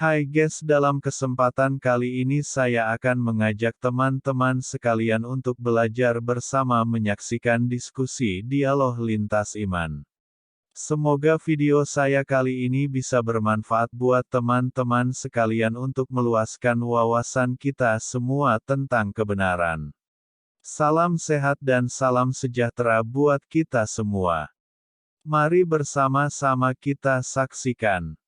Hai guys, dalam kesempatan kali ini saya akan mengajak teman-teman sekalian untuk belajar bersama menyaksikan diskusi dialog lintas iman. Semoga video saya kali ini bisa bermanfaat buat teman-teman sekalian untuk meluaskan wawasan kita semua tentang kebenaran. Salam sehat dan salam sejahtera buat kita semua. Mari bersama-sama kita saksikan.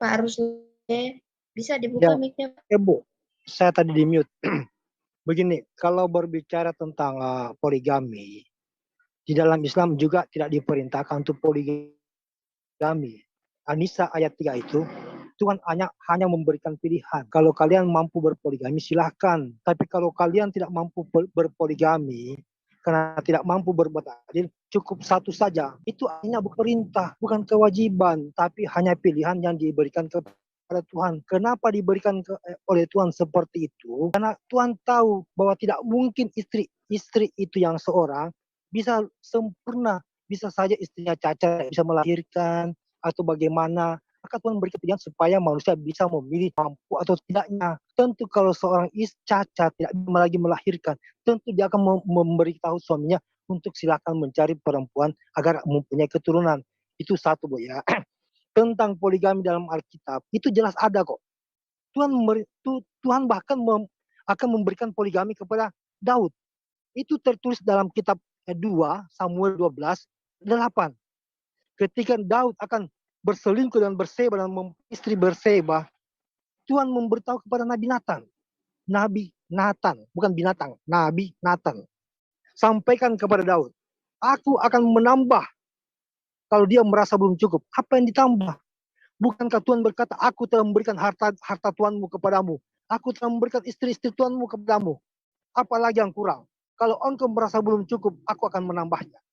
Pak Rusli, bisa dibuka Ya, mic-nya? Bu, saya tadi di mute. Begini, kalau berbicara tentang poligami, di dalam Islam juga tidak diperintahkan untuk poligami. An-Nisa ayat 3 itu, Tuhan hanya memberikan pilihan. Kalau kalian mampu berpoligami, silahkan. Tapi kalau kalian tidak mampu berpoligami, karena tidak mampu berbuat adil, cukup satu saja. Itu hanya perintah, bukan kewajiban, tapi hanya pilihan yang diberikan kepada Tuhan. Kenapa diberikan oleh Tuhan seperti itu? Karena Tuhan tahu bahwa tidak mungkin istri itu yang seorang bisa sempurna. Bisa saja istrinya cacat, bisa melahirkan, atau bagaimana. Maka Tuhan berikan pilihan supaya manusia bisa memilih mampu atau tidaknya. Tentu kalau seorang cacat tidak lagi melahirkan, tentu dia akan memberitahu suaminya untuk silakan mencari perempuan agar mempunyai keturunan. Itu satu, Bu, ya. Tentang poligami dalam Alkitab, itu jelas ada kok. Tuhan bahkan akan memberikan poligami kepada Daud. Itu tertulis dalam kitab 2 Samuel 12:8. Ketika Daud akan berselingkuh dan berseba dan istri berseba, Tuhan memberitahu kepada Nabi Nathan, bukan binatang, Nabi Nathan. Sampaikan kepada Daud, aku akan menambah kalau dia merasa belum cukup. Apa yang ditambah? Bukankah Tuhan berkata, aku telah memberikan harta Tuhanmu kepadamu. Aku telah memberikan istri-istri Tuhanmu kepadamu. Apalagi yang kurang? Kalau engkau merasa belum cukup, aku akan menambahnya.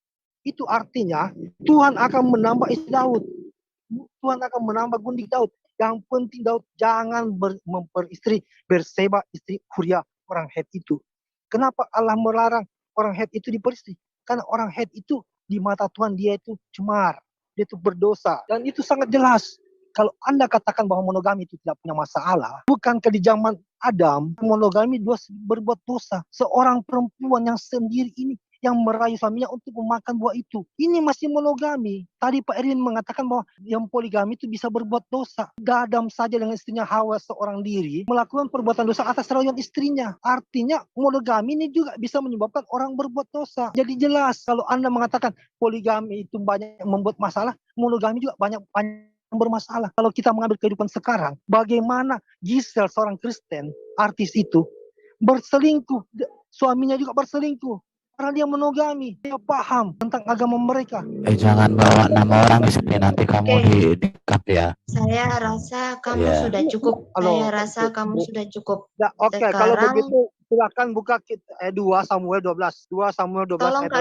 Itu artinya Tuhan akan menambah istri Daud. Tuhan akan menambah gundik Daud. Yang penting Daud jangan memperistri Berseba, istri Huria, orang Het itu. Kenapa Allah melarang orang Het itu diperistri? Karena orang Het itu di mata Tuhan dia itu cemar, dia itu berdosa. Dan itu sangat jelas. Kalau Anda katakan bahwa monogami itu tidak punya masalah, bukankah di zaman Adam monogami berbuat dosa? Seorang perempuan yang sendiri ini yang merayu suaminya untuk memakan buah itu. Ini masih monogami. Tadi Pak Erwin mengatakan bahwa yang poligami itu bisa berbuat dosa. Adam saja dengan istrinya Hawa seorang diri melakukan perbuatan dosa atas rayuan istrinya. Artinya monogami ini juga bisa menyebabkan orang berbuat dosa. Jadi jelas kalau Anda mengatakan poligami itu banyak membuat masalah, monogami juga banyak bermasalah. Kalau kita mengambil kehidupan sekarang, bagaimana Giselle seorang Kristen, artis itu, berselingkuh. Suaminya juga berselingkuh. Karena dia monogami, dia paham tentang agama mereka. Jangan bawa nama orang di sini, nanti kamu di-cut ya. Saya rasa kamu sudah cukup. Halo. Saya rasa kamu sudah cukup. Ya, oke. Kalau begitu silakan buka 2 Samuel 12. 2 Samuel 12 Tolong ayat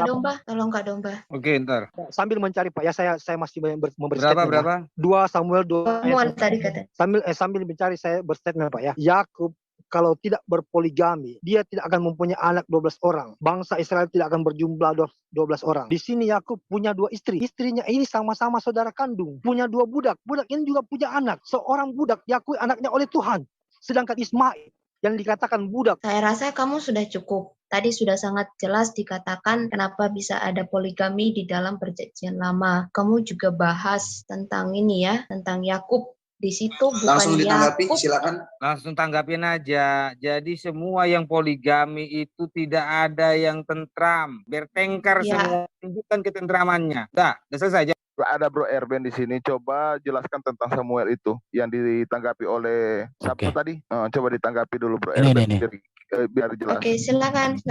Kak Domba. Oke, ntar. Sambil mencari Pak ya, saya masih memberi Berapa? 2 Samuel 2 Samuel tadi kata. Sambil mencari saya berstatement Pak ya. Yakub kalau tidak berpoligami, dia tidak akan mempunyai anak 12 orang. Bangsa Israel tidak akan berjumlah 12 orang. Di sini Yakub punya 2 istri. Istrinya ini sama-sama saudara kandung. Punya 2 budak. Budak ini juga punya anak. Seorang budak diakui anaknya oleh Tuhan. Sedangkan Ismail yang dikatakan budak. Saya rasa kamu sudah cukup. Tadi sudah sangat jelas dikatakan kenapa bisa ada poligami di dalam Perjanjian Lama. Kamu juga bahas tentang ini ya, tentang Yakub. Di situ bukan langsung ditanggapi, Yakub. silakan. Langsung tanggapin aja. Jadi semua yang poligami itu tidak ada yang tentram. Bertengkar semua, tunjukkan ketentramannya. Udah selesai aja. Ada Bro Erben di sini, coba jelaskan tentang Samuel itu yang ditanggapi oleh siapa tadi? Coba ditanggapi dulu Bro Erben. Biar jelas. Oke, silakan.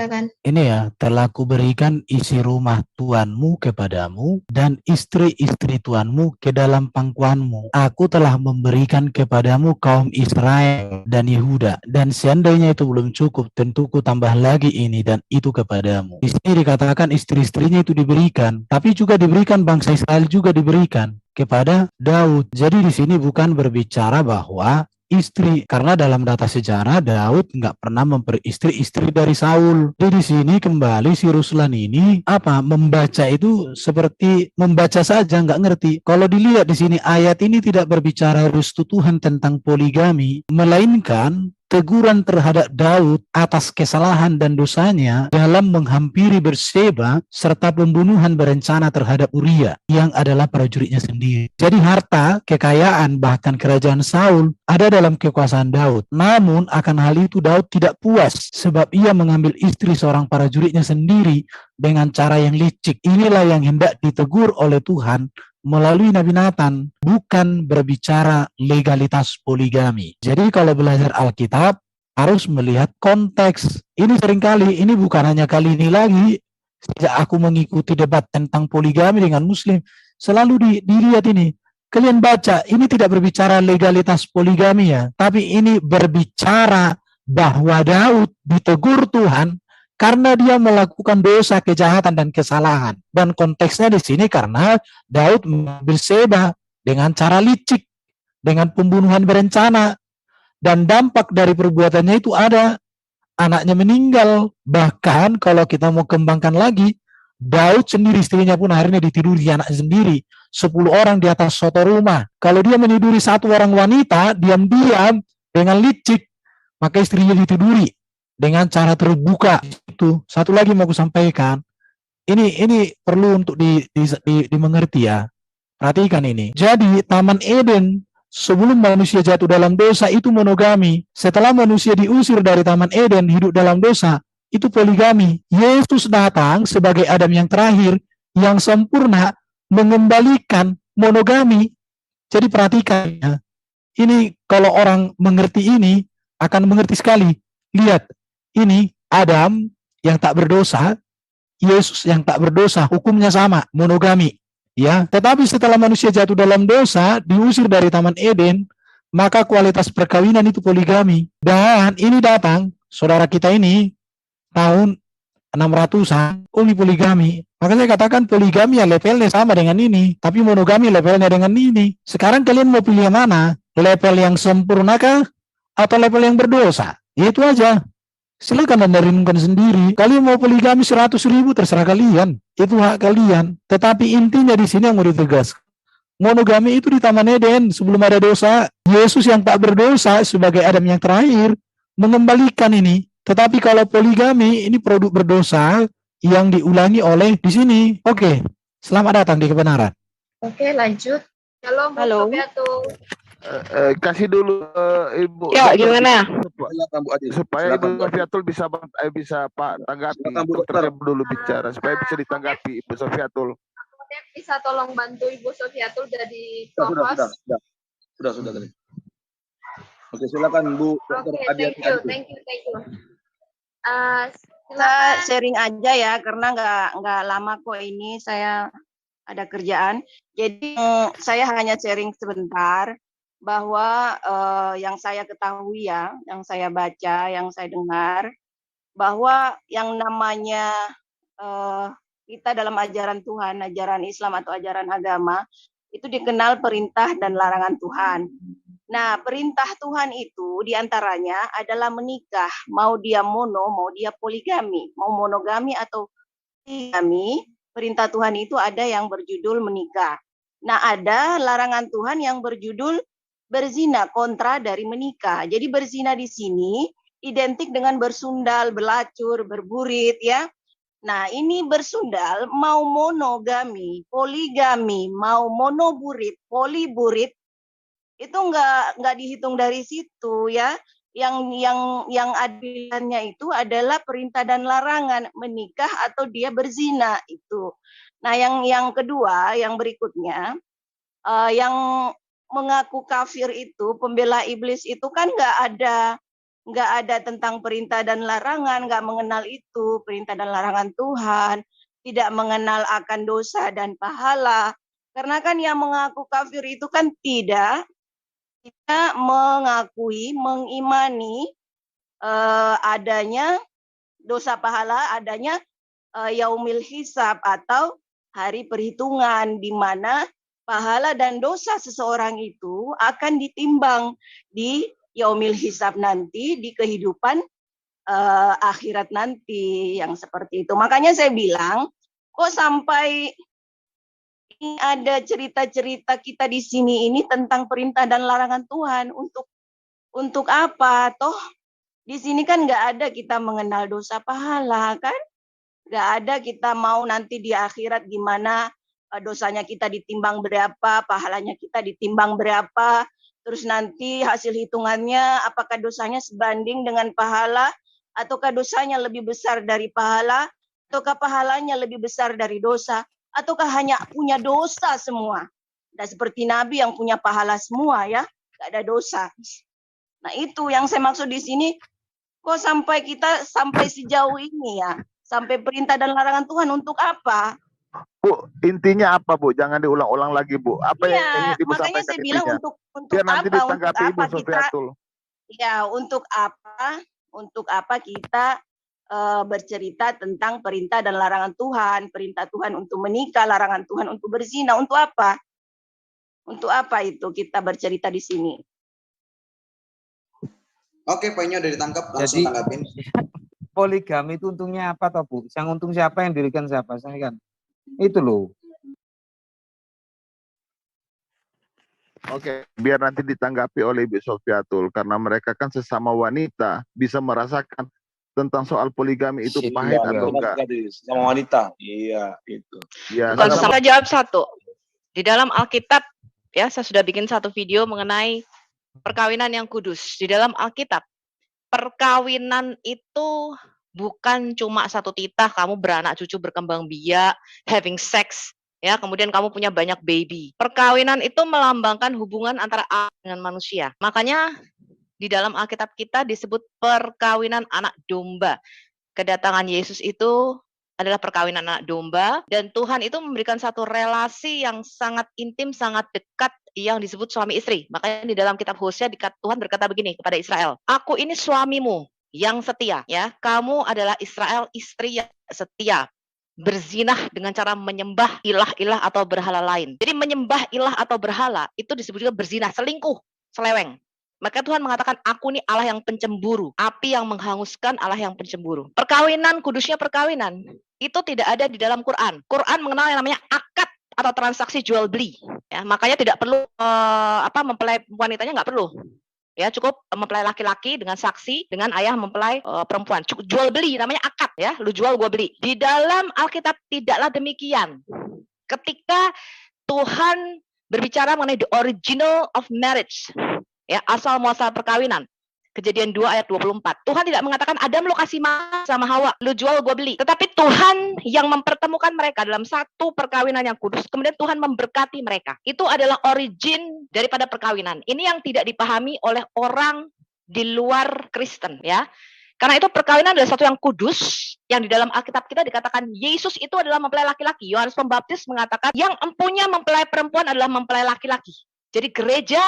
Ini ya, telah kuberikan isi rumah tuanmu kepadamu dan istri-istri tuanmu ke dalam pangkuanmu. Aku telah memberikan kepadamu kaum Israel dan Yehuda, dan seandainya itu belum cukup, tentu ku tambah lagi ini dan itu kepadamu. Di sini dikatakan istri-istrinya itu diberikan, tapi juga diberikan bangsa Israel juga diberikan kepada Daud. Jadi di sini bukan berbicara bahwa istri, karena dalam data sejarah Daud nggak pernah memperistri istri dari Saul. Jadi di sini kembali si Ruslan ini membaca itu seperti membaca saja, nggak ngerti. Kalau dilihat di sini ayat ini tidak berbicara restu Tuhan tentang poligami, melainkan teguran terhadap Daud atas kesalahan dan dosanya dalam menghampiri Berseba serta pembunuhan berencana terhadap Uria yang adalah prajuritnya sendiri. Jadi harta, kekayaan, bahkan kerajaan Saul ada dalam kekuasaan Daud. Namun akan hal itu Daud tidak puas sebab ia mengambil istri seorang prajuritnya sendiri dengan cara yang licik. Inilah yang hendak ditegur oleh Tuhan melalui Nabi Nathan, bukan berbicara legalitas poligami. Jadi kalau belajar Alkitab harus melihat konteks. Ini seringkali, ini bukan hanya kali ini lagi, sejak aku mengikuti debat tentang poligami dengan Muslim, selalu dilihat ini. Kalian baca, ini tidak berbicara legalitas poligami ya, tapi ini berbicara bahwa Daud ditegur Tuhan karena dia melakukan dosa, kejahatan, dan kesalahan. Dan konteksnya di sini karena Daud mengambil Seba dengan cara licik, dengan pembunuhan berencana. Dan dampak dari perbuatannya itu ada anaknya meninggal. Bahkan kalau kita mau kembangkan lagi, Daud sendiri, istrinya pun akhirnya ditiduri anaknya sendiri. 10 orang di atas suatu rumah. Kalau dia meniduri 1 orang wanita, diam-diam dengan licik, maka istrinya ditiduri dengan cara terbuka. Itu satu lagi mau aku sampaikan, ini perlu untuk dimengerti ya. Perhatikan ini. Jadi Taman Eden sebelum manusia jatuh dalam dosa itu monogami. Setelah manusia diusir dari Taman Eden hidup dalam dosa, itu poligami. Yesus datang sebagai Adam yang terakhir yang sempurna mengembalikan monogami. Jadi perhatikan ya. Ini kalau orang mengerti ini akan mengerti sekali. Lihat, ini Adam yang tak berdosa, Yesus yang tak berdosa, hukumnya sama, monogami. Ya, tetapi setelah manusia jatuh dalam dosa, diusir dari Taman Eden, maka kualitas perkawinan itu poligami. Dan ini datang, saudara kita ini, tahun 600-an, poligami. Maka saya katakan poligami ya levelnya sama dengan ini, tapi monogami levelnya dengan ini. Sekarang kalian mau pilih yang mana? Level yang sempurna kah? Atau level yang berdosa? Itu aja. Silakan Anda renungkan sendiri. Kalian mau poligami 100.000 terserah kalian. Itu hak kalian. Tetapi intinya di sini yang mau ditegaskan. Monogami itu di Taman Eden sebelum ada dosa. Yesus yang tak berdosa sebagai Adam yang terakhir mengembalikan ini. Tetapi kalau poligami ini produk berdosa yang diulangi oleh di sini. Oke. Selamat datang di kebenaran. Oke, lanjut. Halo, Bu Sofiatul. Kasih dulu Ibu. Ya, gimana? Supaya Ibu Sofiatul bisa Pak tanggapi. Dokter dulu bicara supaya bisa ditanggapi Ibu Sofiatul. Bisa tolong bantu Ibu Sofiatul jadi co-host? Sudah tadi. Oke, silakan Bu. Oke, thank you. Saya sharing aja ya, karena nggak lama kok ini saya ada kerjaan. Jadi saya hanya sharing sebentar. Bahwa yang saya ketahui ya, yang saya baca, yang saya dengar, bahwa yang namanya kita dalam ajaran Tuhan, ajaran Islam atau ajaran agama, itu dikenal perintah dan larangan Tuhan. Nah, perintah Tuhan itu diantaranya adalah menikah, mau dia mono, mau dia poligami, mau monogami atau poligami, perintah Tuhan itu ada yang berjudul menikah. Nah, ada larangan Tuhan yang berjudul berzina, kontra dari menikah. Jadi berzina di sini identik dengan bersundal, belacur, berburit ya. Nah, ini bersundal mau monogami, poligami, mau monoburit, poliburit itu nggak dihitung dari situ ya. Yang adilannya itu adalah perintah dan larangan menikah atau dia berzina itu. Nah, yang kedua, yang berikutnya yang mengaku kafir itu, pembela iblis itu kan nggak ada tentang perintah dan larangan, nggak mengenal itu perintah dan larangan Tuhan, tidak mengenal akan dosa dan pahala. Karena kan yang mengaku kafir itu kan tidak mengakui, mengimani adanya dosa pahala, adanya yaumil hisab atau hari perhitungan di mana pahala dan dosa seseorang itu akan ditimbang di yaumil hisab nanti, di kehidupan akhirat nanti yang seperti itu. Makanya saya bilang, kok sampai ini ada cerita-cerita kita di sini ini tentang perintah dan larangan Tuhan, untuk apa? Toh di sini kan nggak ada kita mengenal dosa pahala kan? Nggak ada kita mau nanti di akhirat gimana dosanya kita ditimbang berapa, pahalanya kita ditimbang berapa, terus nanti hasil hitungannya apakah dosanya sebanding dengan pahala, ataukah dosanya lebih besar dari pahala, ataukah pahalanya lebih besar dari dosa, ataukah hanya punya dosa semua. Dan seperti Nabi yang punya pahala semua ya, nggak ada dosa. Nah itu yang saya maksud di sini, kok sampai kita sampai sejauh ini ya, sampai perintah dan larangan Tuhan untuk apa? Bu, intinya apa Bu? Jangan diulang-ulang lagi Bu. Apa yang ingin Ibu makanya sampaikan saya bilang intinya? untuk Biar nanti apa? Untuk ditanggapi Ibu apa kita? Sofiatul. Ya untuk apa? Untuk apa kita bercerita tentang perintah dan larangan Tuhan? Perintah Tuhan untuk menikah, larangan Tuhan untuk berzina. Untuk apa? Untuk apa itu kita bercerita di sini? Oke, poinnya udah ditangkap, langsung tanggapin. Poligami itu untungnya apa toh Bu? Yang untung siapa, yang dirikan siapa? Saya kan itu loh. Oke, biar nanti ditanggapi oleh Ibu Sofiatul, karena mereka kan sesama wanita bisa merasakan tentang soal poligami itu pahit atau enggak. Sama wanita, iya itu. Ya, saya jawab satu. Di dalam Alkitab, ya saya sudah bikin satu video mengenai perkawinan yang kudus. Di dalam Alkitab, perkawinan itu bukan cuma satu titah, kamu beranak cucu berkembang biak, having sex, ya kemudian kamu punya banyak baby. Perkawinan itu melambangkan hubungan antara Allah dengan manusia. Makanya di dalam Alkitab kita disebut perkawinan anak domba. Kedatangan Yesus itu adalah perkawinan anak domba, dan Tuhan itu memberikan satu relasi yang sangat intim, sangat dekat, yang disebut suami istri. Makanya di dalam kitab Hosea Tuhan berkata begini kepada Israel, aku ini suamimu yang setia, ya, kamu adalah Israel, istri yang setia, berzinah dengan cara menyembah ilah-ilah atau berhala lain. Jadi menyembah ilah atau berhala itu disebut juga berzinah, selingkuh, seleweng. Maka Tuhan mengatakan, aku ini Allah yang pencemburu, api yang menghanguskan, Allah yang pencemburu. Perkawinan, kudusnya perkawinan, itu tidak ada di dalam Quran. Quran mengenal yang namanya akad atau transaksi jual beli. Ya, makanya tidak perlu mempelai wanitanya nggak perlu. Ya, cukup mempelai laki-laki dengan saksi, dengan ayah mempelai perempuan. Cukup jual beli, namanya akad ya, lu jual gua beli. Di dalam Alkitab tidaklah demikian. Ketika Tuhan berbicara mengenai the original of marriage, ya, asal muasal perkawinan, Kejadian 2 ayat 24. Tuhan tidak mengatakan Adam lo kasih sama Hawa, lo jual gue beli. Tetapi Tuhan yang mempertemukan mereka dalam satu perkawinan yang kudus. Kemudian Tuhan memberkati mereka. Itu adalah origin daripada perkawinan. Ini yang tidak dipahami oleh orang di luar Kristen, ya. Karena itu perkawinan adalah satu yang kudus, yang di dalam Alkitab kita dikatakan Yesus itu adalah mempelai laki-laki. Yohanes Pembaptis mengatakan yang empunya mempelai perempuan adalah mempelai laki-laki. Jadi gereja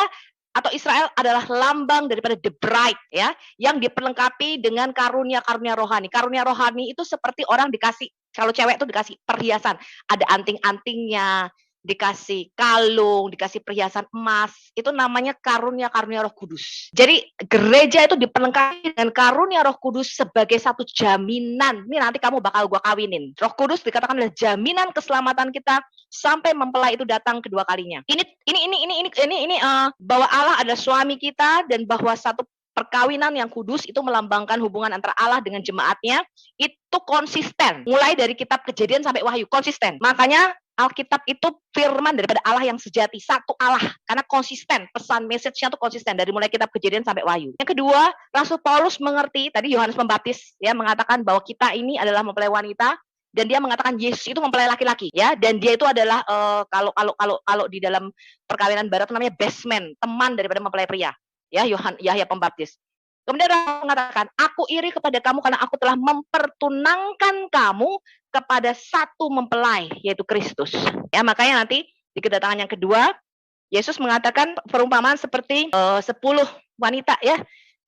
atau Israel adalah lambang daripada the bride, ya, yang diperlengkapi dengan karunia-karunia rohani. Karunia rohani itu seperti orang dikasih, kalau cewek itu dikasih perhiasan, ada anting-antingnya, dikasih kalung, dikasih perhiasan emas, itu namanya karunia-karunia Roh Kudus. Jadi gereja itu diperlengkapi dengan karunia Roh Kudus sebagai satu jaminan. Ini nanti kamu bakal gua kawinin. Roh Kudus dikatakan adalah jaminan keselamatan kita sampai mempelai itu datang kedua kalinya. Ini bahwa Allah adalah suami kita, dan bahwa satu perkawinan yang kudus itu melambangkan hubungan antara Allah dengan jemaatnya, itu konsisten. Mulai dari kitab Kejadian sampai Wahyu, konsisten. Makanya Alkitab itu firman daripada Allah yang sejati, satu Allah, karena konsisten, pesan message-nya itu konsisten dari mulai kitab Kejadian sampai Wahyu. Yang kedua, Rasul Paulus mengerti, tadi Yohanes Pembaptis ya mengatakan bahwa kita ini adalah mempelai wanita, dan dia mengatakan Yesus itu mempelai laki-laki, ya, dan dia itu adalah kalau di dalam perkawinan barat namanya best man, teman daripada mempelai pria, ya, Yahya Pembaptis. Kemudian dia mengatakan, aku iri kepada kamu karena aku telah mempertunangkan kamu kepada satu mempelai, yaitu Kristus. Ya, makanya nanti di kedatangan yang kedua, Yesus mengatakan perumpamaan seperti 10 wanita, ya,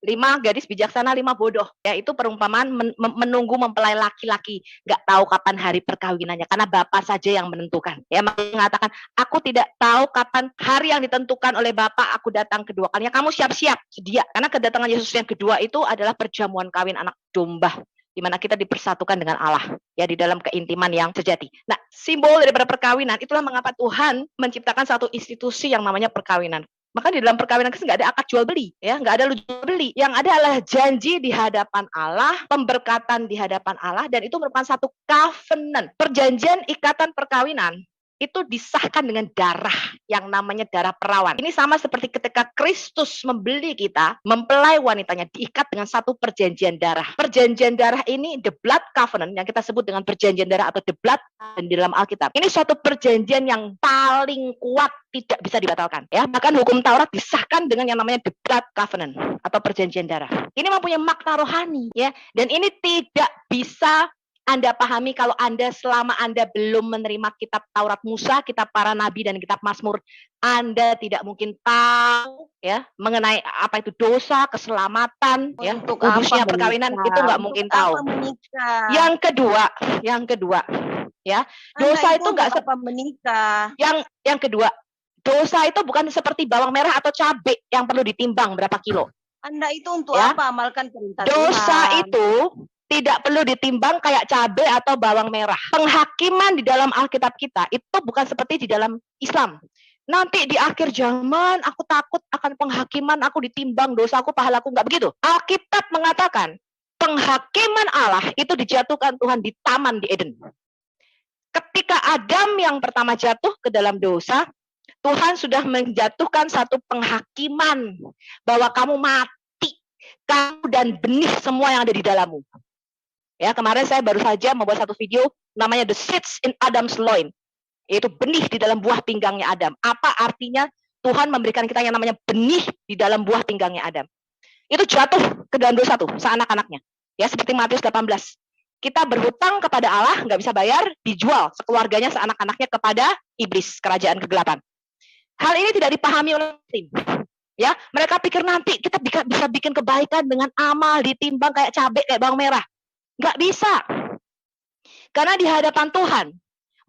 5 gadis bijaksana, 5 bodoh. Ya, itu perumpamaan menunggu mempelai laki-laki, nggak tahu kapan hari perkawinannya, karena Bapa saja yang menentukan. Ya, mengatakan, aku tidak tahu kapan hari yang ditentukan oleh Bapa, aku datang kedua kalinya. Kamu siap-siap, sedia. Karena kedatangan Yesus yang kedua itu adalah perjamuan kawin anak domba, di mana kita dipersatukan dengan Allah, ya, di dalam keintiman yang sejati. Nah, simbol daripada perkawinan, itulah mengapa Tuhan menciptakan satu institusi yang namanya perkawinan. Maka di dalam perkawinan Kristen nggak ada akad jual beli, ya, nggak ada lu jual beli. Yang ada adalah janji di hadapan Allah, pemberkatan di hadapan Allah, dan itu merupakan satu covenant, perjanjian ikatan perkawinan. Itu disahkan dengan darah yang namanya darah perawan. Ini sama seperti ketika Kristus membeli kita, mempelai wanitanya, diikat dengan satu perjanjian darah. Perjanjian darah ini, the blood covenant, yang kita sebut dengan perjanjian darah atau the blood di dalam Alkitab. Ini suatu perjanjian yang paling kuat, tidak bisa dibatalkan. Ya, bahkan hukum Taurat disahkan dengan yang namanya the blood covenant atau perjanjian darah. Ini mempunyai makna rohani, ya, dan ini tidak bisa Anda pahami kalau Anda selama Anda belum menerima kitab Taurat Musa, kitab para nabi, dan kitab Mazmur. Anda tidak mungkin tahu, ya, mengenai apa itu dosa, keselamatan, ya, kudusnya perkawinan, itu nggak mungkin tahu. Yang kedua, ya, dosa itu nggak seperti menikah. Yang kedua, dosa itu bukan seperti bawang merah atau cabai yang perlu ditimbang berapa kilo. Anda itu untuk apa? Amalkan perintah dosa Tuhan. Itu tidak perlu ditimbang kayak cabai atau bawang merah. Penghakiman di dalam Alkitab kita itu bukan seperti di dalam Islam. Nanti di akhir zaman aku takut akan penghakiman, aku ditimbang dosaku, pahalaku, nggak begitu. Alkitab mengatakan penghakiman Allah itu dijatuhkan Tuhan di Taman di Eden. Ketika Adam yang pertama jatuh ke dalam dosa, Tuhan sudah menjatuhkan satu penghakiman bahwa kamu mati, kamu dan benih semua yang ada di dalammu. Ya, kemarin saya baru saja membuat satu video namanya The Seeds in Adam's Loin, yaitu benih di dalam buah pinggangnya Adam. Apa artinya Tuhan memberikan kita yang namanya benih di dalam buah pinggangnya Adam? Itu jatuh ke dalam dosa tuh, seanak-anaknya. Ya, seperti Matius 18. Kita berhutang kepada Allah, nggak bisa bayar, dijual sekeluarganya, seanak-anaknya kepada iblis, kerajaan kegelapan. Hal ini tidak dipahami oleh tim. Ya, mereka pikir nanti kita bisa bikin kebaikan dengan amal ditimbang kayak cabai, kayak bawang merah. Nggak bisa. Karena di hadapan Tuhan,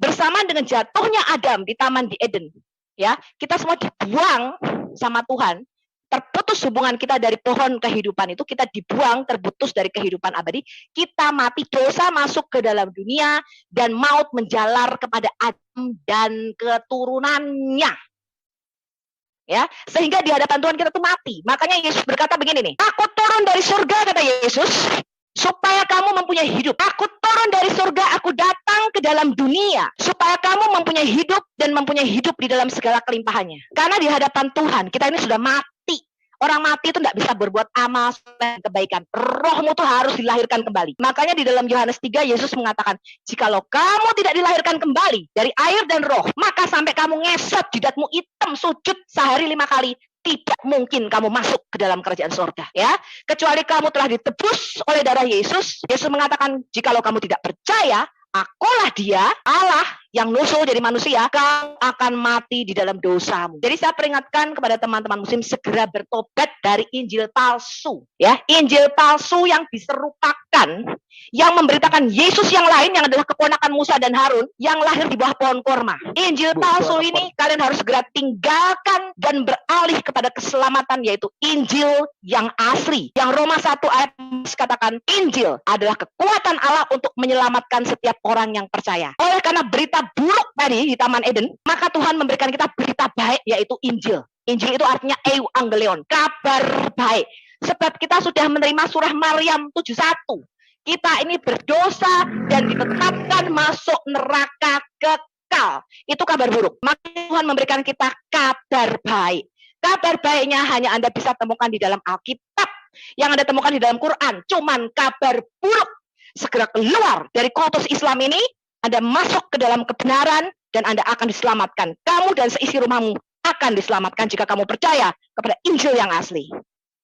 bersamaan dengan jatuhnya Adam di Taman di Eden, ya, kita semua dibuang sama Tuhan, terputus hubungan kita dari pohon kehidupan itu, kita dibuang, terputus dari kehidupan abadi, kita mati, dosa masuk ke dalam dunia, dan maut menjalar kepada Adam dan keturunannya. Ya, sehingga di hadapan Tuhan kita tuh mati. Makanya Yesus berkata begini nih, aku turun dari surga, kata Yesus, supaya kamu mempunyai hidup. Aku turun dari surga, aku datang ke dalam dunia, supaya kamu mempunyai hidup dan mempunyai hidup di dalam segala kelimpahannya. Karena di hadapan Tuhan, kita ini sudah mati. Orang mati itu tidak bisa berbuat amal dan kebaikan. Rohmu tuh harus dilahirkan kembali. Makanya di dalam Yohanes 3, Yesus mengatakan, jikalau kamu tidak dilahirkan kembali dari air dan roh, maka sampai kamu ngesot, jidatmu hitam, sujud sehari 5 kali, tidak mungkin kamu masuk ke dalam kerajaan surga, ya. Kecuali kamu telah ditebus oleh darah Yesus. Yesus mengatakan, jikalau kamu tidak percaya, akulah dia, Allah yang nusul jadi manusia, kamu akan mati di dalam dosamu. Jadi saya peringatkan kepada teman-teman muslim, segera bertobat dari Injil palsu, ya. Injil palsu yang diserupakan, yang memberitakan Yesus yang lain, yang adalah keponakan Musa dan Harun, yang lahir di bawah pohon korma. Injil palsu ini kalian harus segera tinggalkan dan beralih kepada keselamatan, yaitu Injil yang asli. Yang Roma 1 ayat katakan, Injil adalah kekuatan Allah untuk menyelamatkan setiap orang yang percaya. Oleh karena berita buruk tadi di Taman Eden, maka Tuhan memberikan kita berita baik, yaitu Injil. Injil itu artinya euangelion, kabar baik. Sebab kita sudah menerima surah Maryam 71. Kita ini berdosa dan ditetapkan masuk neraka kekal. Itu kabar buruk. Maka Tuhan memberikan kita kabar baik. Kabar baiknya hanya Anda bisa temukan di dalam Alkitab. Yang Anda temukan di dalam Quran. Cuman kabar buruk. Segera keluar dari kultus Islam ini, Anda masuk ke dalam kebenaran, dan Anda akan diselamatkan. Kamu dan seisi rumahmu akan diselamatkan jika kamu percaya kepada Injil yang asli.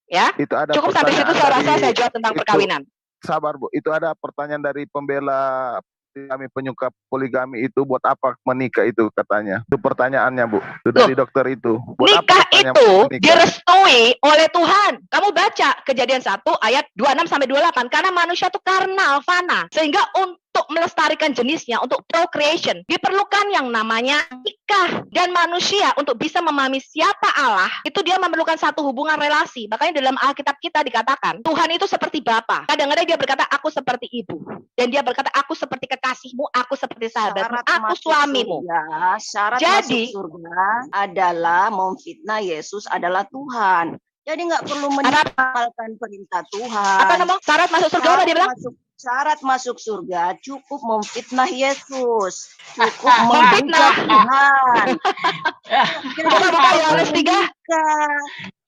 Ya, cukup sampai situ saya rasa saya jawab tentang perkawinan. Sabar Bu, itu ada pertanyaan dari pembela kami penyuka poligami itu buat apa menikah itu katanya. Itu pertanyaannya, Bu. Itu dari dokter itu. Buat nikah apa itu direstui oleh Tuhan. Kamu baca Kejadian 1 ayat 26 sampai 28. Karena manusia itu karnal, fana. Sehingga untuk melestarikan jenisnya, untuk procreation, diperlukan yang namanya nikah. Dan manusia untuk bisa memahami siapa Allah, itu dia memerlukan satu hubungan relasi. Makanya dalam Alkitab kita dikatakan, Tuhan itu seperti Bapa. Kadang-kadang dia berkata, aku seperti ibu. Dan dia berkata, aku seperti kekasihmu, aku seperti sahabatmu, aku suamimu. Syarat masuk surga adalah memfitnah Yesus adalah Tuhan. Jadi nggak perlu meninggalkan perintah Tuhan. Apa nama? Syarat masuk surga apa dia bilang? Syarat masuk surga cukup memfitnah Yesus, cukup memfitnah Tuhan. Coba buka Yohanes 3.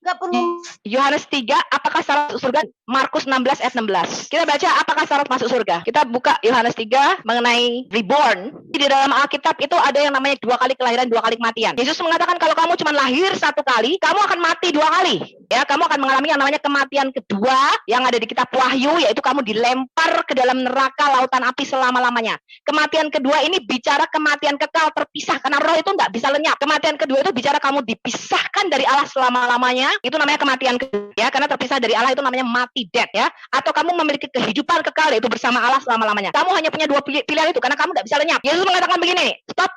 Nggak perlu. Yohanes 3, apakah syarat masuk surga? Markus 16 ayat 16. Kita baca apakah syarat masuk surga. Kita buka Yohanes 3 mengenai reborn. Di dalam Alkitab itu ada yang namanya 2 kali kelahiran, 2 kali kematian. Yesus mengatakan kalau kamu cuma lahir 1 kali, kamu akan mati 2 kali. Ya, kamu akan mengalami yang namanya kematian kedua yang ada di kitab Wahyu, yaitu kamu dilempar ke dalam neraka lautan api selama-lamanya. Kematian kedua ini bicara kematian kekal terpisah, karena roh itu nggak bisa lenyap. Kematian kedua itu bicara kamu dipisahkan dari Allah selama-lamanya. Itu namanya kematian kedua, ya, karena terpisah dari Allah itu namanya mati, death, ya. Atau kamu memiliki kehidupan kekal, yaitu bersama Allah selama-lamanya. Kamu hanya punya 2 pilihan itu, karena kamu nggak bisa lenyap. Yesus mengatakan begini, stop,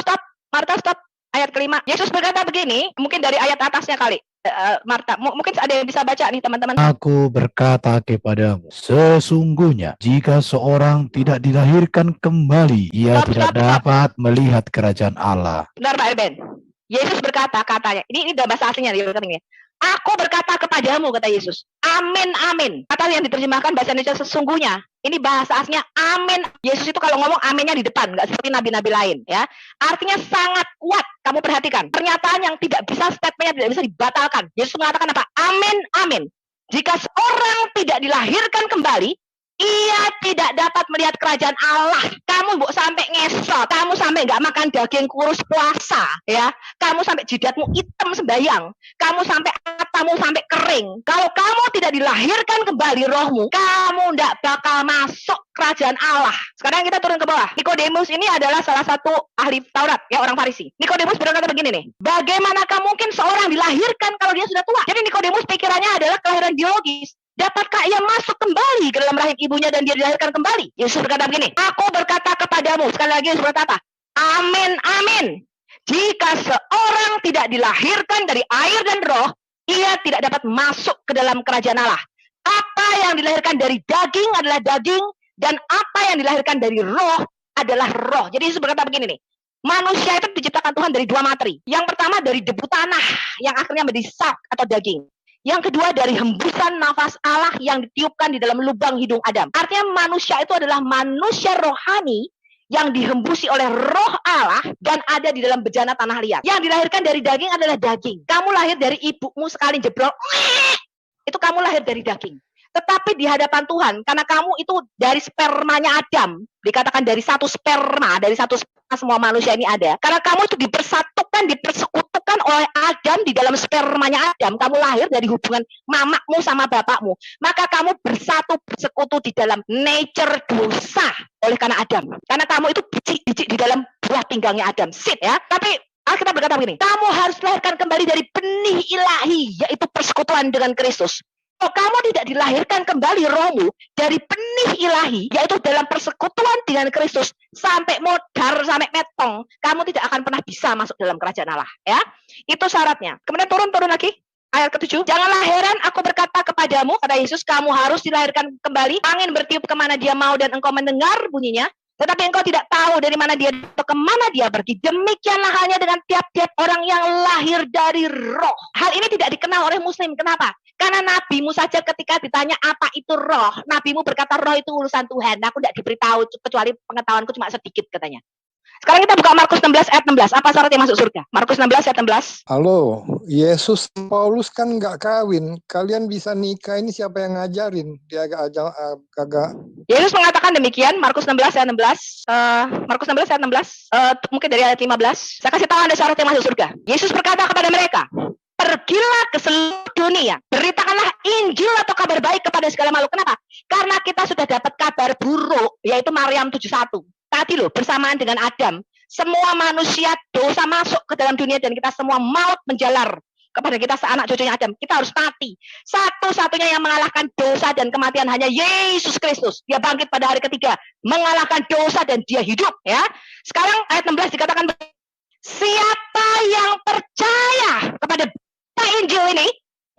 Marta, stop. Ayat kelima, Yesus berkata begini, mungkin dari ayat atasnya kali. Marta, mungkin ada yang bisa baca nih teman-teman. Aku berkata kepadamu, sesungguhnya jika seorang tidak dilahirkan kembali, ia tidak dapat melihat kerajaan Allah. Benar Pak Eben. Yesus berkata, katanya, ini dalam bahasa aslinya, aku berkata kepadamu, kata Yesus, amin, amin. Kata yang diterjemahkan bahasa Indonesia sesungguhnya. Ini bahasa aslinya amin. Yesus itu kalau ngomong aminnya di depan, nggak seperti nabi-nabi lain, ya. Artinya sangat kuat. Kamu perhatikan, pernyataan yang tidak bisa, statementnya tidak bisa dibatalkan. Yesus mengatakan apa? Amin, amin. Jika seorang tidak dilahirkan kembali, ia tidak dapat melihat kerajaan Allah. Kamu sampai ngesot, kamu sampai nggak makan daging kurus puasa, ya. Kamu sampai jidatmu hitam sembayang, kamu sampai matamu sampai kering. Kalau kamu tidak dilahirkan kembali rohmu, kamu nggak bakal masuk kerajaan Allah. Sekarang kita turun ke bawah. Nikodemus ini adalah salah satu ahli Taurat, ya, orang Farisi. Nikodemus berkata begini nih, bagaimanakah mungkin seorang dilahirkan kalau dia sudah tua? Jadi Nikodemus pikirannya adalah kelahiran biologis. Dapatkah ia masuk kembali ke dalam rahim ibunya dan dia dilahirkan kembali? Yesus berkata begini, aku berkata kepadamu, sekali lagi Yesus berkata apa? Amin, amin. Jika seorang tidak dilahirkan dari air dan roh, ia tidak dapat masuk ke dalam kerajaan Allah. Apa yang dilahirkan dari daging adalah daging, dan apa yang dilahirkan dari roh adalah roh. Jadi Yesus berkata begini nih, manusia itu diciptakan Tuhan dari 2 materi. Yang pertama dari debu tanah, yang akhirnya menjadi sak atau daging. Yang kedua dari hembusan nafas Allah yang ditiupkan di dalam lubang hidung Adam. Artinya manusia itu adalah manusia rohani yang dihembusi oleh roh Allah dan ada di dalam bejana tanah liat. Yang dilahirkan dari daging adalah daging. Kamu lahir dari ibumu sekali jebrol, itu kamu lahir dari daging. Tetapi di hadapan Tuhan, karena kamu itu dari spermanya Adam, dikatakan dari satu sperma, dari satu sperma semua manusia ini ada. Karena kamu itu dipersatukan, dipersekutukan oleh Adam di dalam spermanya Adam. Kamu lahir dari hubungan mamakmu sama bapakmu. Maka kamu bersekutu di dalam nature dosa oleh karena Adam. Karena kamu itu biji-biji di dalam buah pinggangnya Adam. Sit, ya. Tapi Alkitab berkata begini, kamu harus lahirkan kembali dari benih ilahi, yaitu persekutuan dengan Kristus. Kalau kamu tidak dilahirkan kembali rohmu dari benih ilahi, yaitu dalam persekutuan dengan Kristus, sampai modar, sampai metong, kamu tidak akan pernah bisa masuk dalam kerajaan Allah. Ya, itu syaratnya. Kemudian turun lagi. Ayat ke-7, janganlah heran aku berkata kepadamu, kata Yesus, kamu harus dilahirkan kembali. Angin bertiup kemana dia mau dan engkau mendengar bunyinya. Tetapi engkau tidak tahu dari mana dia atau kemana dia pergi. Demikianlah halnya dengan tiap-tiap orang yang lahir dari roh. Hal ini tidak dikenal oleh muslim. Kenapa? Karena nabimu saja ketika ditanya apa itu roh, nabimu berkata roh itu urusan Tuhan. Aku tidak diberitahu, kecuali pengetahuanku cuma sedikit katanya. Sekarang kita buka Markus 16 ayat 16. Apa syarat yang masuk surga? Markus 16 ayat 16. Halo, Yesus Paulus kan nggak kawin. Kalian bisa nikah, ini siapa yang ngajarin? Dia kagak. Yesus mengatakan demikian, Markus 16 ayat 16. Markus 16 ayat 16. Mungkin dari ayat 15. Saya kasih tahu Anda syarat yang masuk surga. Yesus berkata kepada mereka, pergilah ke seluruh dunia, beritakanlah Injil atau kabar baik kepada segala makhluk. Kenapa? Karena kita sudah dapat kabar buruk, yaitu Maryam 71. Tadi loh, bersamaan dengan Adam, semua manusia dosa masuk ke dalam dunia dan kita semua maut menjalar kepada kita seanak cucunya Adam. Kita harus mati. Satu-satunya yang mengalahkan dosa dan kematian hanya Yesus Kristus. Dia bangkit pada hari ketiga, mengalahkan dosa dan dia hidup. Ya. Sekarang ayat 16 dikatakan, siapa yang percaya kepada Injil ini,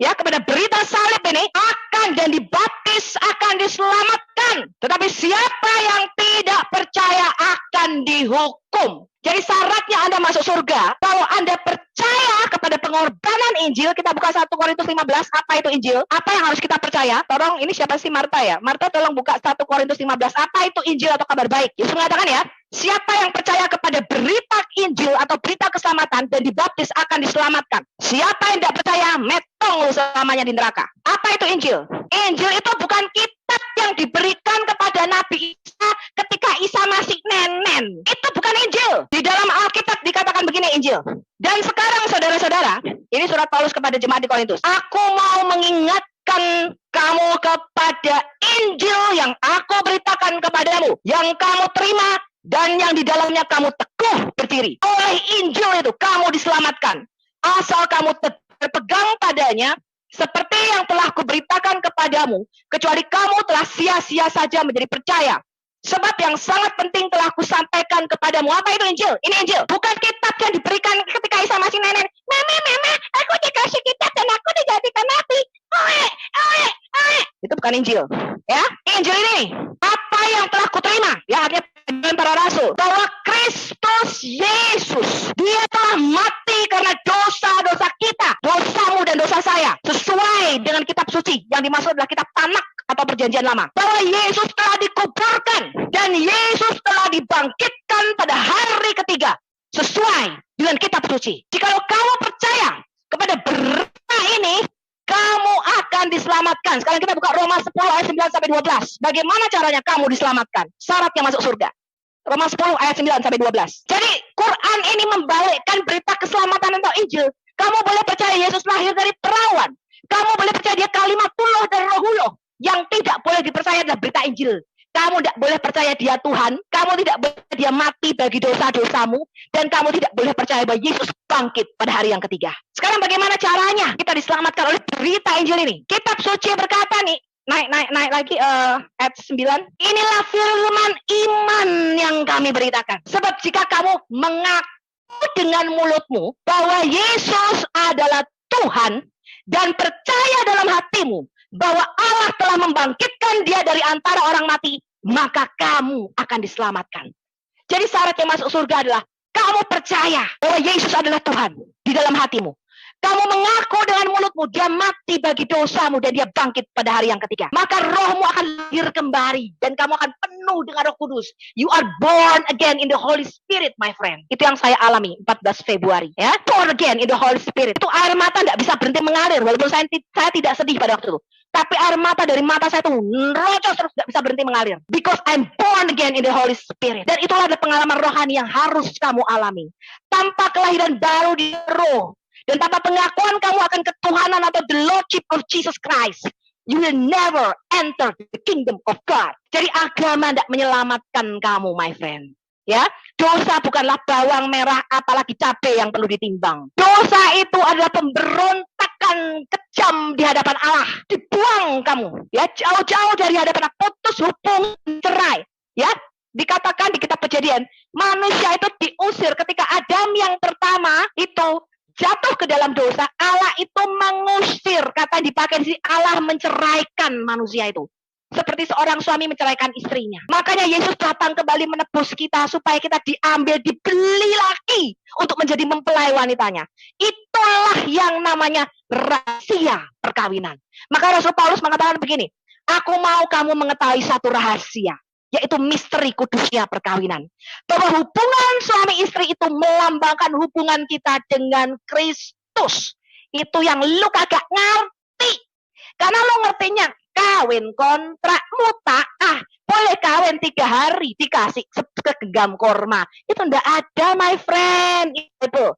ya, kepada berita salib ini, akan dan dibaptis akan diselamatkan. Tetapi siapa yang tidak percaya akan dihukum. Jadi syaratnya Anda masuk surga kalau Anda percaya kepada pengorbanan Injil. Kita buka 1 Korintus 15. Apa itu Injil? Apa yang harus kita percaya? Tolong, ini siapa sih Marta ya? Marta tolong buka 1 Korintus 15. Apa itu Injil atau kabar baik? Yesus mengatakan ya, siapa yang percaya kepada berita Injil atau berita keselamatan dan dibaptis akan diselamatkan. Siapa yang tidak percaya, metong selamanya di neraka. Apa itu Injil? Injil itu bukan kitab yang diberikan kepada Nabi Isa ketika Isa masih nenen. Itu bukan Injil. Di dalam Alkitab dikatakan begini Injil. Dan sekarang saudara-saudara, ini surat Paulus kepada jemaat di Korintus. Aku mau mengingatkan kamu kepada Injil yang aku beritakan kepadamu, yang kamu terima dan yang di dalamnya kamu teguh berdiri. Oleh Injil itu kamu diselamatkan. Asal kamu berpegang padanya seperti yang telah kuberitakan kepadamu, kecuali kamu telah sia-sia saja menjadi percaya. Sebab yang sangat penting telah kusampaikan kepadamu. Apa itu Injil? Ini Injil. Bukan kitab yang diberikan ketika Isa masih nenen. Mama, aku dikasih kitab dan aku dijadikan nabi. Itu bukan Injil. Ya, Injil ini apa yang telah kuterima. Ya, artinya para rasul, bahwa Kristus Yesus, dia telah mati karena dosa-dosa kita, dosamu dan dosa saya, sesuai dengan kitab suci yang dimaksud adalah kitab Tanak atau perjanjian lama, bahwa Yesus telah dikuburkan dan Yesus telah dibangkitkan pada hari ketiga sesuai dengan kitab suci. Jikalau kamu percaya kepada berita ini, kamu akan diselamatkan. Sekarang kita buka Roma 10 ayat 9 sampai 12. Bagaimana caranya kamu diselamatkan? Syaratnya masuk surga. Roma 10 ayat 9 sampai 12. Jadi Quran ini membalikkan berita keselamatan atau Injil. Kamu boleh percaya Yesus lahir dari perawan. Kamu boleh percaya dia kalimatullah dan rohullah. Yang tidak boleh dipercaya adalah berita Injil. Kamu tidak boleh percaya dia Tuhan. Kamu tidak boleh dia mati bagi dosa-dosamu. Dan kamu tidak boleh percaya bahwa Yesus bangkit pada hari yang ketiga. Sekarang bagaimana caranya kita diselamatkan oleh berita Injil ini? Kitab suci berkata nih, naik lagi ayat 9. Inilah firman iman yang kami beritakan. Sebab jika kamu mengaku dengan mulutmu bahwa Yesus adalah Tuhan dan percaya dalam hatimu bahwa Allah telah membangkitkan dia dari antara orang mati, maka kamu akan diselamatkan. Jadi syarat yang masuk surga adalah kamu percaya bahwa Yesus adalah Tuhan di dalam hatimu. Kamu mengaku dengan mulutmu dia mati bagi dosamu dan dia bangkit pada hari yang ketiga. Maka rohmu akan lahir kembali dan kamu akan penuh dengan Roh Kudus. You are born again in the Holy Spirit, my friend. Itu yang saya alami 14 Februari. Ya, born again in the Holy Spirit. Itu air mata tidak bisa berhenti mengalir walaupun saya tidak sedih pada waktu itu. Tapi air mata dari mata saya itu nerocos terus tidak bisa berhenti mengalir. Because I'm born again in the Holy Spirit. Dan itulah ada pengalaman rohani yang harus kamu alami. Tanpa kelahiran baru di roh. Dan tanpa pengakuan kamu akan ketuhanan atau the Lordship of Jesus Christ, you will never enter the kingdom of God. Jadi agama tidak menyelamatkan kamu, my friend. Ya, dosa bukanlah bawang merah, apalagi cabai yang perlu ditimbang. Dosa itu adalah pemberontakan kejam di hadapan Allah. Dibuang kamu, ya, jauh-jauh dari hadapan Allah, putus hubungan, cerai. Ya, dikatakan di kitab Kejadian, manusia itu diusir ketika Adam yang pertama itu jatuh ke dalam dosa, Allah itu mengusir, kata dipakai di sini, Allah menceraikan manusia itu. Seperti seorang suami menceraikan istrinya. Makanya Yesus datang kembali menebus kita supaya kita diambil, dibeli lagi untuk menjadi mempelai wanitanya. Itulah yang namanya rahasia perkawinan. Maka Rasul Paulus mengatakan begini, aku mau kamu mengetahui satu rahasia, yaitu misteri kudusnya perkawinan. Bahwa hubungan suami istri itu melambangkan hubungan kita dengan Kristus. Itu yang lu kagak ngerti. Karena lu ngertinya kawin kontrak mutaah. Boleh kawin 3 hari dikasih segenggam korma. Itu ndak ada, my friend. Itu.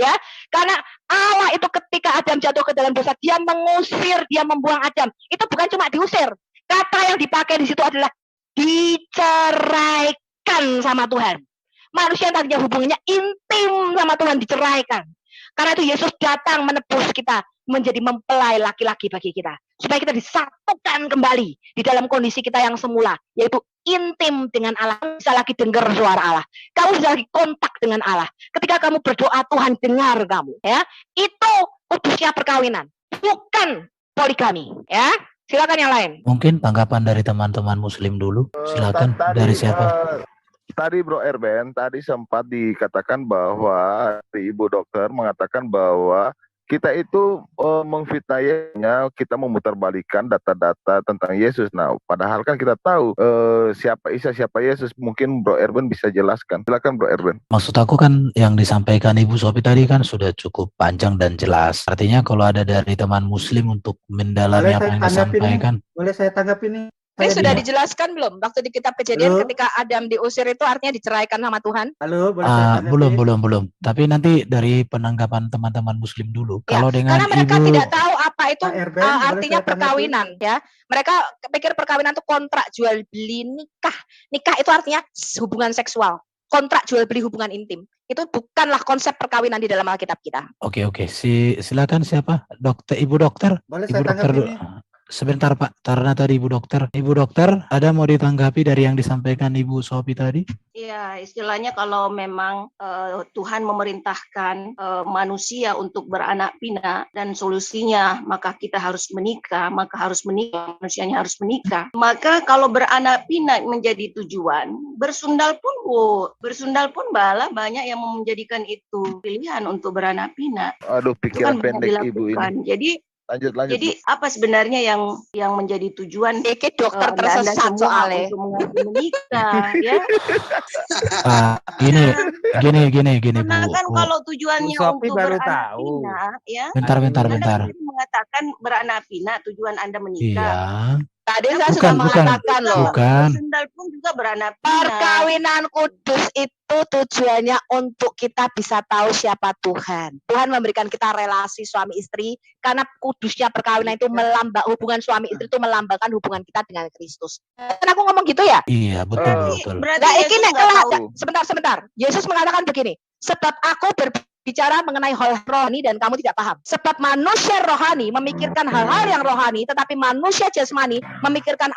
ya. Karena Allah itu ketika Adam jatuh ke dalam dosa, dia mengusir, dia membuang Adam. Itu bukan cuma diusir. Kata yang dipakai di situ adalah diceraikan sama Tuhan. Manusia yang tadinya hubungannya intim sama Tuhan diceraikan. Karena itu Yesus datang menebus kita, menjadi mempelai laki-laki bagi kita. Supaya kita disatukan kembali di dalam kondisi kita yang semula, yaitu intim dengan Allah. Kamu bisa lagi dengar suara Allah. Kamu bisa lagi kontak dengan Allah. Ketika kamu berdoa, Tuhan dengar kamu. Ya, itu kudusnya perkawinan, bukan poligami. Ya, silakan yang lain. Mungkin tanggapan dari teman-teman Muslim dulu. Silakan dari siapa? Tadi Bro Erben, tadi sempat dikatakan bahwa Ibu Dokter mengatakan bahwa kita itu memfitnahnya, kita memutarbalikkan data-data tentang Yesus. Nah, padahal kan kita tahu siapa Isa, siapa Yesus. Mungkin Bro Erben bisa jelaskan. Silakan Bro Erben. Maksud aku kan yang disampaikan Ibu Sophie tadi kan sudah cukup panjang dan jelas. Artinya kalau ada dari teman Muslim untuk mendalami apa yang disampaikan. Boleh saya tanggapi nih? Ini sudah dijelaskan belum? Waktu di kitab Kejadian ketika Adam diusir itu artinya diceraikan sama Tuhan? Halo, boleh saya belum. Tapi nanti dari penanggapan teman-teman Muslim dulu. Ya, kalau dengan karena mereka Ibu tidak tahu apa itu Erben, artinya perkawinan, ya. Mereka pikir perkawinan itu kontrak jual beli nikah. Nikah itu artinya hubungan seksual. Kontrak jual beli hubungan intim. Itu bukanlah konsep perkawinan di dalam Alkitab kita. Oke. Silakan siapa? Ibu Dokter. Boleh Ibu saya Dokter. tanggapi? Sebentar Pak, karena tadi Ibu Dokter, ada mau ditanggapi dari yang disampaikan Ibu Sophie tadi? Iya, istilahnya kalau memang Tuhan memerintahkan manusia untuk beranak pinak dan solusinya maka kita harus menikah, manusianya harus menikah. Maka kalau beranak pinak menjadi tujuan, bersundal pun bala banyak yang menjadikan itu pilihan untuk beranak pinak. Aduh, pikiran pendek Ibu ini. Lanjut. Jadi apa sebenarnya yang menjadi tujuan? Dokter tersesat soalnya untuk menikah, ya? Gini Karena Bu. kan kalau tujuannya untuk beranak pinak, ya. Bentar. Anda mengatakan beranak pinak tujuan Anda menikah. Iya. Tadi saya sudah mengatakan loh. Bukan. Sendal pun juga beranak pinak. Perkawinan kudus itu tujuannya untuk kita bisa tahu siapa Tuhan. Tuhan memberikan kita relasi suami istri karena kudusnya perkawinan itu hubungan suami istri itu melambangkan hubungan kita dengan Kristus. Kan aku ngomong gitu ya? Iya, betul. Nah, sebentar. Yesus mengatakan begini, sebab aku berbicara mengenai hal rohani dan kamu tidak paham. Sebab manusia rohani memikirkan hal-hal yang rohani, tetapi manusia jasmani memikirkan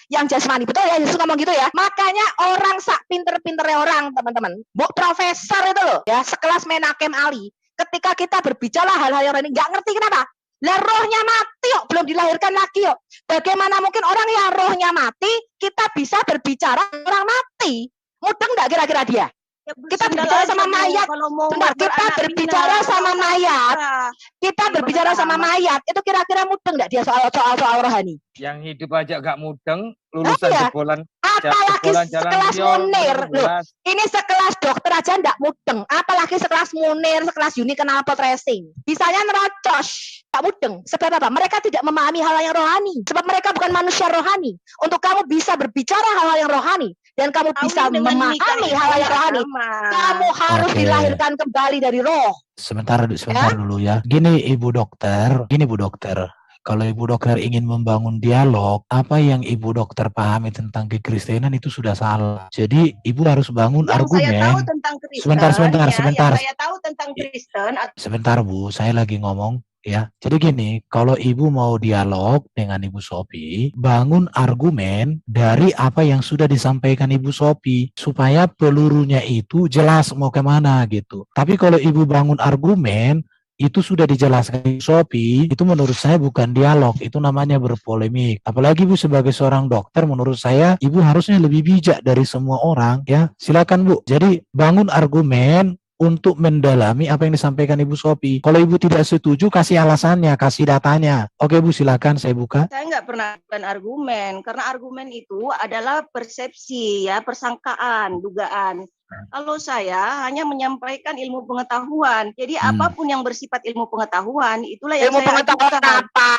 yang jasmani. Betul ya, Yesus ngomong gitu ya. Makanya orang sak pinter-pinternya orang, teman-teman. Bu profesor itu loh, ya sekelas Menakem Ali. Ketika kita berbicara hal-hal yang rohani, nggak ngerti kenapa. Lah rohnya mati yuk, belum dilahirkan lagi yuk. Bagaimana mungkin orang yang rohnya mati, kita bisa berbicara orang mati? Mudeng nggak kira-kira dia? Ya, kita berbicara sama mayat. Kita berbicara sama mayat. Kita berbicara sama mayat. Itu kira-kira mudeng nggak dia soal rohani? Yang hidup aja gak mudeng, lulusan jebolan. Apalagi sekelas Munir. Loh, ini sekelas dokter aja nggak mudeng. Apalagi sekelas Munir, sekelas Uni Knalpot Racing. Bisanya nerocos. Tak mudeng. Sebab apa? Mereka tidak memahami hal yang rohani. Sebab mereka bukan manusia rohani. Untuk kamu bisa berbicara hal yang rohani dan kamu bisa memahami hal yang rohani, kamu harus dilahirkan kembali dari roh. Sebentar dulu ya. Gini Bu Dokter. Kalau Ibu Dokter ingin membangun dialog, apa yang Ibu Dokter pahami tentang kekristenan itu sudah salah. Jadi Ibu harus bangun argumen. Saya tahu tentang Kristen. Sebentar. Saya tahu tentang Kristen. Sebentar Bu, saya lagi ngomong. Ya, jadi gini, kalau Ibu mau dialog dengan Ibu Sophie, bangun argumen dari apa yang sudah disampaikan Ibu Sophie, supaya pelurunya itu jelas mau kemana gitu. Tapi kalau Ibu bangun argumen, itu sudah dijelaskan Ibu Sophie, itu menurut saya bukan dialog, itu namanya berpolemik. Apalagi Ibu sebagai seorang dokter, menurut saya Ibu harusnya lebih bijak dari semua orang, ya. Silakan Bu, jadi bangun argumen untuk mendalami apa yang disampaikan Ibu Sophie. Kalau Ibu tidak setuju, kasih alasannya, kasih datanya. Oke Bu, silakan saya buka. Saya nggak pernah argumen, karena argumen itu adalah persepsi, ya, persangkaan, dugaan. Kalau saya hanya menyampaikan ilmu pengetahuan. Jadi apapun yang bersifat ilmu pengetahuan itulah yang Ilmu saya pengetahuan ajukan. apa,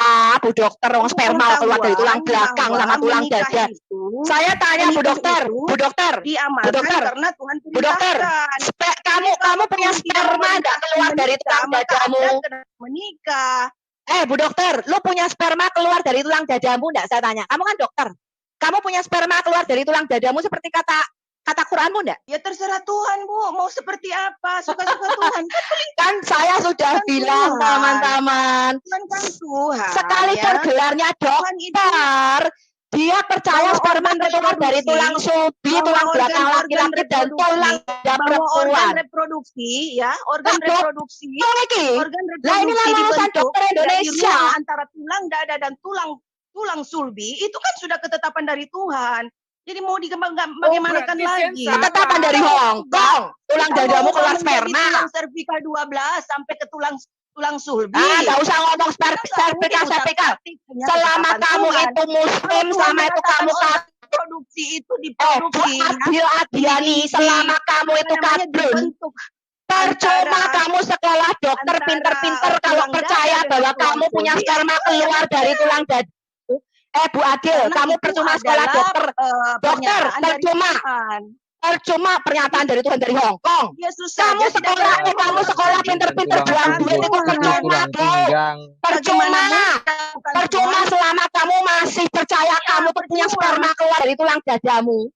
Bu Dokter? Wong Ilmu sperma keluar dari tulang belakang bahwa sama tulang menikah dada. itu, Saya tanya Bu menikah Dokter, itu Bu Dokter, Bu diamalkan Dokter, karena Tuhan Bu Dokter, perintahkan. kamu punya Kalau tidak sperma nggak keluar dari menikah, tulang maka dadamu? Anda kena menikah. Bu Dokter, lu punya sperma keluar dari tulang dadamu enggak? Saya tanya. Kamu kan dokter. Kamu punya sperma keluar dari tulang dadamu seperti kata Quranmu enggak? Ya terserah Tuhan, Bu. Mau seperti apa? Suka-suka Tuhan. Kan saya sudah bilang, teman-teman. Tuhan kan Tuhan. Sekalipun ya. gelarnya dokter, dia percaya sperma keluar dari tulang sulbi, tulang belakang laki-laki dan tulang dada perempuan. Organ reproduksi, ya, organ reproduksi. Organ Lah inilah reproduksi lulusan dibentuk dokter dari Indonesia. ruang antara tulang dada dan tulang sulbi. Itu kan sudah ketetapan dari Tuhan. Jadi mau bagaimanakan lagi? Ketetapan dari Hong Kong. Tulang dadamu keluar sperma. Tulang cervical 12 sampai ke tulang sulbi. Nggak usah ngomong cervical. Selama kamu itu muslim, selama itu kamu produksi itu diproduksi. Adiani, selama kamu itu kadrun. Percuma kamu sekolah dokter pinter-pinter kalau percaya bahwa kamu punya sperma keluar dari tulang dada. Bu Adil, kamu percuma sekolah dokter. Dokter, percuma pernyataan dari Tuhan dari Hong Kong. Kamu sekolah pinter-pinter buang duit itu percuma, Bu. Percuma selama kamu masih percaya kamu tuh punya sperma keluar dari tulang dadamu.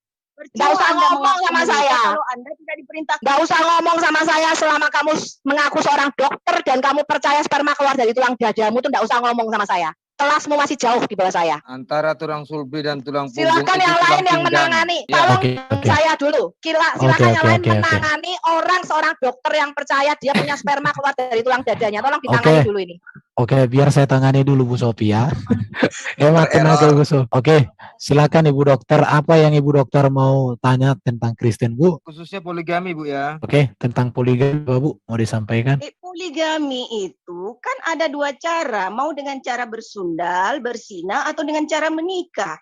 Nggak usah ngomong sama saya. Kalau Anda tidak diperintahkan. Nggak usah ngomong sama saya selama kamu mengaku seorang dokter dan kamu percaya sperma keluar dari tulang dadamu tuh nggak usah ngomong sama saya. Kelasmu masih jauh di bawah saya. Antara tulang sulbi dan tulang punggung. Silakan yang lain yang menangani. Tolong saya dulu. Silakan yang lain menangani seorang dokter yang percaya dia punya sperma keluar dari tulang dadanya. Tolong ditangani dulu ini. Oke, biar saya tangani dulu Bu Sophie ya. Hemat tenaga Bu Sophie. Oke, silakan Ibu Dokter. Apa yang Ibu Dokter mau tanya tentang Kristen, Bu? Khususnya poligami, Bu ya. Oke, tentang poligami, Bu, mau disampaikan? Poligami itu kan ada dua cara, mau dengan cara bersundal, berzina, atau dengan cara menikah.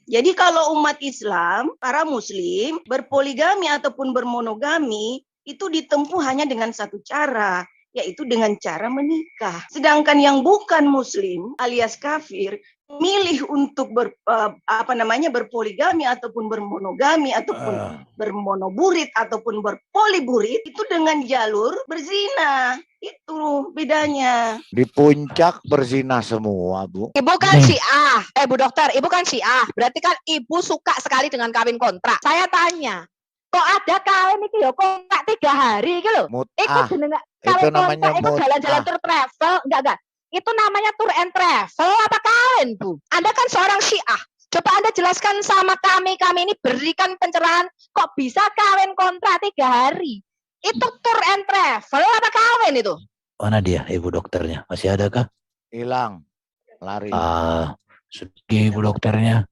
Jadi kalau umat Islam, para Muslim, berpoligami ataupun bermonogami, itu ditempuh hanya dengan satu cara, yaitu dengan cara menikah. Sedangkan yang bukan Muslim alias kafir milih untuk berpoligami ataupun bermonogami ataupun bermonoburit ataupun berpoliburit itu dengan jalur berzina. Itu bedanya. Di puncak berzina semua, Bu. Ibu kan Syiah. Bu Dokter, Ibu kan Syiah. Berarti kan Ibu suka sekali dengan kawin kontrak. Saya tanya, kok ada kawin iki ya kontrak 3 hari iki lho? Itu jenenge kawin kontrak, itu jalan-jalan tour travel, enggak. Itu namanya tour and travel apa kawin, Bu? Anda kan seorang Syiah. Coba Anda jelaskan sama kami ini berikan pencerahan kok bisa kawin kontrak 3 hari. Itu tour and travel apa kawin itu? Mana dia Ibu Dokternya? Masih ada kah? Hilang. Lari. Sudah Ibu Dokternya.